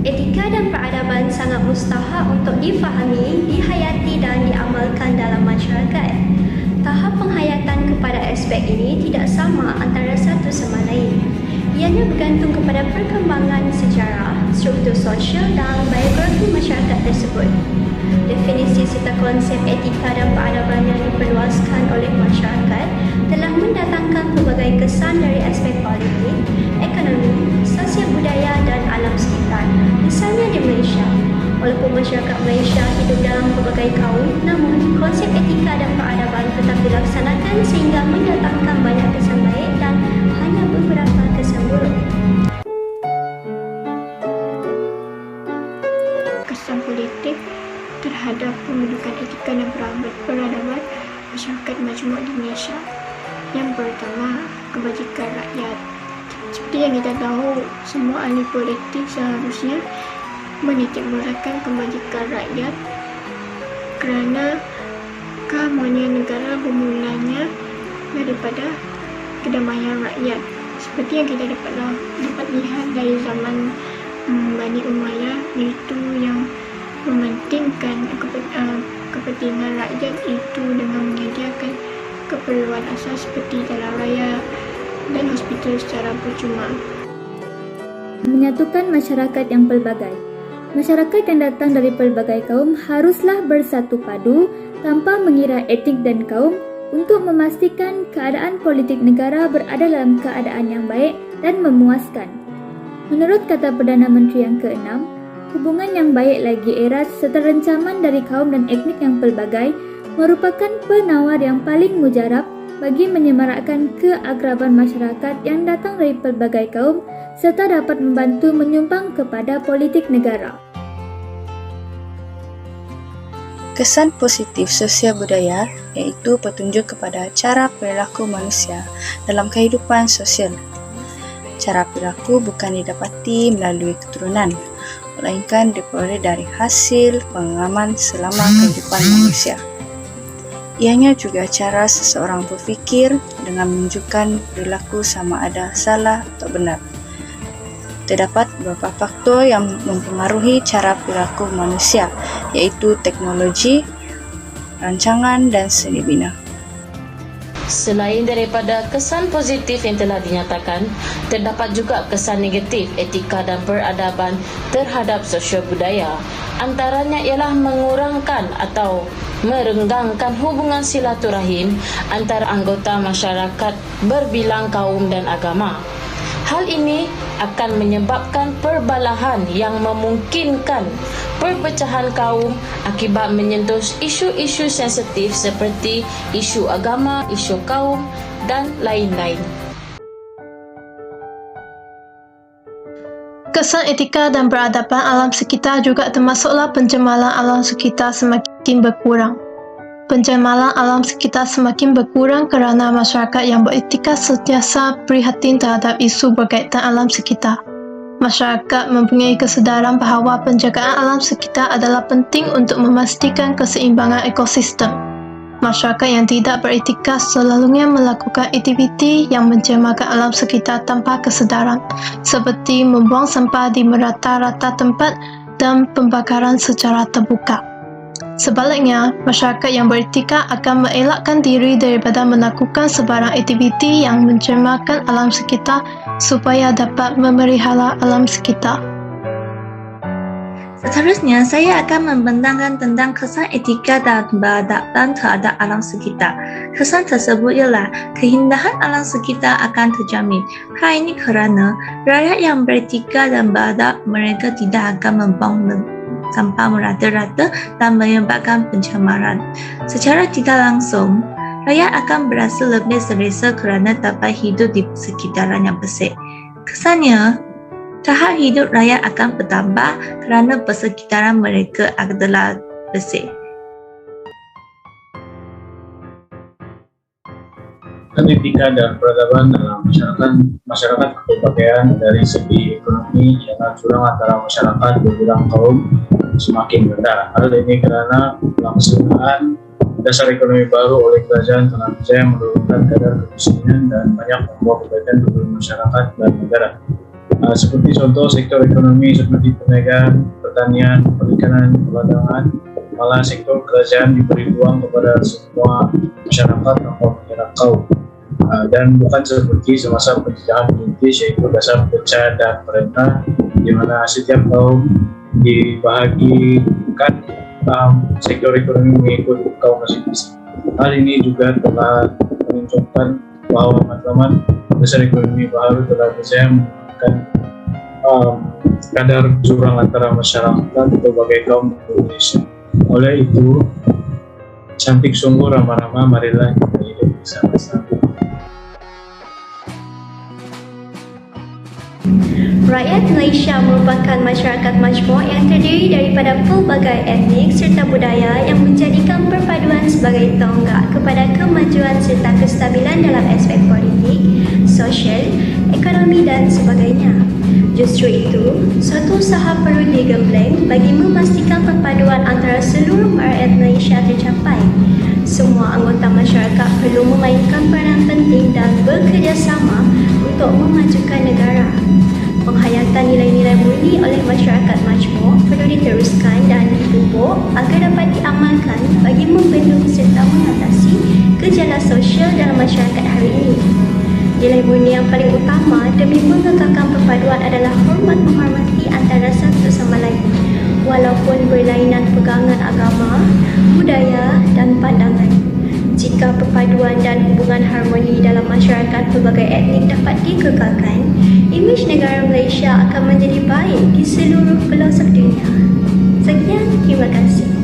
Etika dan peradaban sangat mustahak untuk difahami, dihayati dan diamalkan dalam masyarakat. Tahap penghayatan kepada aspek ini tidak sama antara satu sama lain. Ianya bergantung kepada perkembangan sejarah, struktur sosial dan biografi masyarakat tersebut. Definisi serta konsep etika dan peradaban yang diperluaskan oleh masyarakat telah mendatangkan pelbagai kesan dari aspek politik, ekonomi, sosial budaya dan alam sekitar. Misalnya di Malaysia, walaupun masyarakat Malaysia hidup dalam pelbagai kaum, namun konsep etika dan peradaban tetap dilaksanakan sehingga mendatangkan banyak kesan baik dan hanya beberapa kesan buruk. Kesan politik terhadap pembentukan etika dan peradaban masyarakat majmuk di Malaysia. Yang pertama, kebajikan rakyat. Seperti yang kita tahu, semua ahli politik seharusnya menitikberatkan kebajikan rakyat kerana keharmonian negara bermulanya daripada kedamaian rakyat. Seperti yang kita dapat lihat dari zaman Bani Umayyah, iaitu yang mementingkan kepentingan rakyat itu dengan menyediakan keperluan asas seperti jalan raya dan hospital secara percuma. Menyatukan masyarakat yang pelbagai. Masyarakat yang datang dari pelbagai kaum haruslah bersatu padu tanpa mengira etnik dan kaum untuk memastikan keadaan politik negara berada dalam keadaan yang baik dan memuaskan. Menurut kata Perdana Menteri yang ke-6, hubungan yang baik lagi erat serta rencaman dari kaum dan etnik yang pelbagai merupakan penawar yang paling mujarab bagi menyemarakkan keakraban masyarakat yang datang dari pelbagai kaum serta dapat membantu menyumbang kepada politik negara. Kesan positif sosial budaya iaitu petunjuk kepada cara perilaku manusia dalam kehidupan sosial. Cara perilaku bukan didapati melalui keturunan, melainkan diperoleh dari hasil pengalaman selama kehidupan manusia. Ianya juga cara seseorang berfikir dengan menunjukkan perilaku sama ada salah atau benar. Terdapat beberapa faktor yang mempengaruhi cara perilaku manusia, iaitu teknologi, rancangan dan seni bina. Selain daripada kesan positif yang telah dinyatakan, terdapat juga kesan negatif etika dan peradaban terhadap sosial budaya. Antaranya ialah mengurangkan atau merenggangkan hubungan silaturahim antara anggota masyarakat berbilang kaum dan agama. Hal ini akan menyebabkan perbalahan yang memungkinkan perpecahan kaum akibat menyentuh isu-isu sensitif seperti isu agama, isu kaum dan lain-lain. Kesan etika dan peradaban alam sekitar juga termasuklah pencemaran alam sekitar semakin berkurang. Pencemaran alam sekitar semakin berkurang kerana masyarakat yang beretika sentiasa prihatin terhadap isu berkaitan alam sekitar. Masyarakat mempunyai kesedaran bahawa penjagaan alam sekitar adalah penting untuk memastikan keseimbangan ekosistem. Masyarakat yang tidak beretika selalunya melakukan aktiviti yang mencemarkan alam sekitar tanpa kesedaran, seperti membuang sampah di merata-rata tempat dan pembakaran secara terbuka. Sebaliknya, masyarakat yang beretika akan mengelakkan diri daripada melakukan sebarang aktiviti yang mencemarkan alam sekitar supaya dapat memelihara alam sekitar. Seterusnya, saya akan membentangkan tentang kesan etika dan peradaban terhadap alam sekitar. Kesan tersebut ialah keindahan alam sekitar akan terjamin. Hal ini kerana rakyat yang beretika dan beradab mereka tidak akan membuang sampah merata-rata dan menyebabkan pencemaran. Secara tidak langsung, rakyat akan berasa lebih selesa kerana dapat hidup di sekitaran yang bersih. Kesannya, tahap hidup rakyat akan bertambah kerana persekitaran mereka adalah bersih. Etika dan peradaban dalam masyarakat berpakaian dari segi ekonomi ialah jurang antara masyarakat berbilang kaum semakin rendah. Hal ini kerana pelaksanaan dasar ekonomi baru oleh kerajaan telah berjaya menurunkan kadar kemiskinan dan banyak membawa kebaikan kepada masyarakat dan negara. seperti contoh sektor ekonomi seperti perniagaan, pertanian, perikanan, perdagangan, malah sektor kerajaan diberi ruang kepada semua masyarakat tanpa mengira kaum. Dan bukan seperti semasa penjajahan British, yaitu dasar pecah dan perintah, di mana setiap kaum dibahagikan sektor ekonomi mengikut kaum masing-masing. Hal ini juga telah menunjukkan bahwa matlamat dasar ekonomi baru telah bisa menunjukkan kadar jurang antara masyarakat berbagai kaum di Indonesia. Oleh itu, cantik sungguh ramah-ramah, marilah kita hidup bersama-sama. Rakyat Malaysia merupakan masyarakat majmuk yang terdiri daripada pelbagai etnik serta budaya yang menjadikan perpaduan sebagai tonggak kepada kemajuan serta kestabilan dalam aspek politik, sosial, ekonomi dan sebagainya. Justru itu, suatu usaha perlu digembleng bagi memastikan perpaduan antara seluruh rakyat Malaysia tercapai. Semua anggota masyarakat perlu memainkan peranan penting dan bekerjasama untuk memajukan negara. Penghayatan nilai-nilai murni oleh masyarakat majmuk perlu diteruskan dan dipupuk agar dapat diamalkan bagi membendung serta mengatasi gejala sosial dalam masyarakat hari ini. Nilai murni yang paling utama demi mengekalkan perpaduan adalah hormat menghormati antara satu sama lain, walaupun berlainan pegangan agama, budaya dan pandangan. Jika perpaduan dan hubungan harmoni dalam masyarakat pelbagai etnik dapat dikekalkan, imej negara Malaysia akan menjadi baik di seluruh pelosok dunia. Sekian, terima kasih.